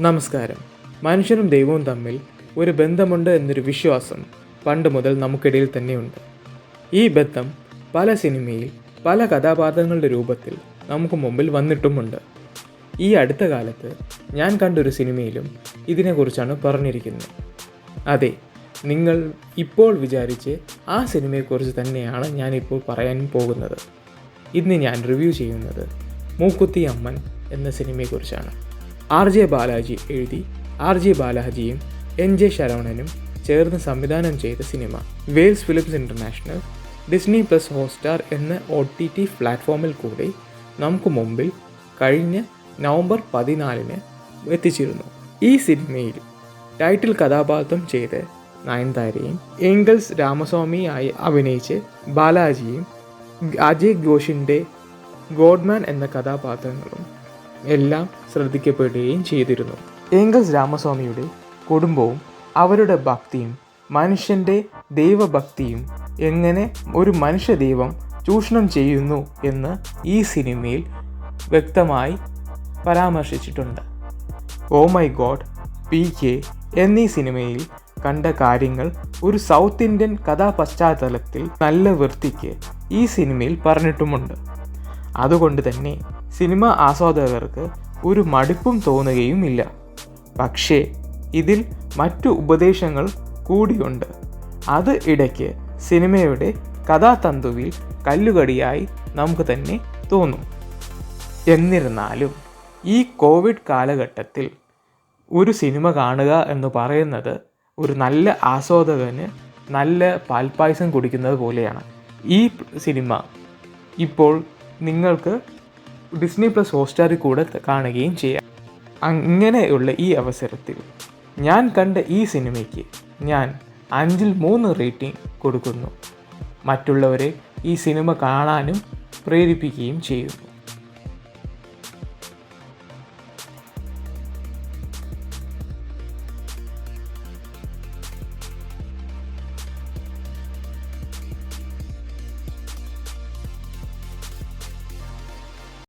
നമസ്കാരം. മനുഷ്യനും ദൈവവും തമ്മിൽ ഒരു ബന്ധമുണ്ട് എന്നൊരു വിശ്വാസം പണ്ട് മുതൽ നമുക്കിടയിൽ തന്നെയുണ്ട്. ഈ ബന്ധം പല സിനിമയിൽ പല കഥാപാത്രങ്ങളുടെ രൂപത്തിൽ നമുക്ക് മുമ്പിൽ വന്നിട്ടുമുണ്ട്. ഈ അടുത്ത കാലത്ത് ഞാൻ കണ്ടൊരു സിനിമയിലും ഇതിനെക്കുറിച്ചാണ് പറഞ്ഞിരിക്കുന്നത്. അതെ, നിങ്ങൾ ഇപ്പോൾ വിചാരിച്ച് ആ സിനിമയെക്കുറിച്ച് തന്നെയാണ് ഞാനിപ്പോൾ പറയാൻ പോകുന്നത്. ഇന്ന് ഞാൻ റിവ്യൂ ചെയ്യുന്നത് മൂക്കുത്തി അമ്മൻ എന്ന സിനിമയെക്കുറിച്ചാണ്. RJ ബാലാജി എഴുതി RJ ബാലാജിയും NJ ശരവണനും ചേർന്ന് സംവിധാനം ചെയ്ത സിനിമ Vels films international Disney plus Hotstar എന്ന OTT പ്ലാറ്റ്ഫോമിൽ കൂടി നമുക്ക് മുമ്പിൽ കഴിഞ്ഞ നവംബർ 14 എത്തിച്ചിരുന്നു. ഈ സിനിമയിൽ ടൈറ്റിൽ കഥാപാത്രം ചെയ്ത് നയൻതാരയും ഏംഗൽസ് രാമസ്വാമിയായി അഭിനയിച്ച് ബാലാജിയും അജയ് ഘോഷിൻ്റെ ഗോഡ്മാൻ എന്ന കഥാപാത്രങ്ങളും എല്ലാം ശ്രദ്ധിക്കപ്പെടുകയും ചെയ്തിരുന്നു. ഏംഗൽസ് രാമസ്വാമിയുടെ കുടുംബവും അവരുടെ ഭക്തിയും മനുഷ്യൻ്റെ ദൈവഭക്തിയും എങ്ങനെ ഒരു മനുഷ്യ ദൈവം ചൂഷണം ചെയ്യുന്നു എന്ന് ഈ സിനിമയിൽ വ്യക്തമായി പരാമർശിച്ചിട്ടുണ്ട്. ഓ മൈ ഗോഡ്, PK എന്നീ സിനിമയിൽ കണ്ട കാര്യങ്ങൾ ഒരു സൗത്ത് ഇന്ത്യൻ കഥാപശ്ചാത്തലത്തിൽ നല്ല വൃത്തിക്ക് ഈ സിനിമയിൽ പറഞ്ഞിട്ടുമുണ്ട്. അതുകൊണ്ട് തന്നെ സിനിമ ആസ്വാദകർക്ക് ഒരു മടുപ്പും തോന്നുകയുമില്ല. പക്ഷേ ഇതിൽ മറ്റു ഉപദേശങ്ങൾ കൂടിയുണ്ട്. അത് ഇടയ്ക്ക് സിനിമയുടെ കഥാതന്തുവിൽ കല്ലുകടിയായി നമുക്ക് തന്നെ തോന്നും. എന്നിരുന്നാലും ഈ കോവിഡ് കാലഘട്ടത്തിൽ ഒരു സിനിമ കാണുക എന്ന് പറയുന്നത് ഒരു നല്ല ആസ്വാദകന് നല്ല പാൽപ്പായസം കുടിക്കുന്നത് പോലെയാണ്. ഈ സിനിമ ഇപ്പോൾ നിങ്ങൾക്ക് ഡിസ്നി പ്ലസ് ഹോട്ട്സ്റ്റാറിൽ കൂടെ കാണുകയും ചെയ്യാം. അങ്ങനെയുള്ള ഈ അവസരത്തിൽ ഞാൻ കണ്ട ഈ സിനിമയ്ക്ക് ഞാൻ 5-ൽ 3 റേറ്റിംഗ് കൊടുക്കുന്നു. മറ്റുള്ളവരെ ഈ സിനിമ കാണാനും പ്രേരിപ്പിക്കുകയും ചെയ്യുന്നു.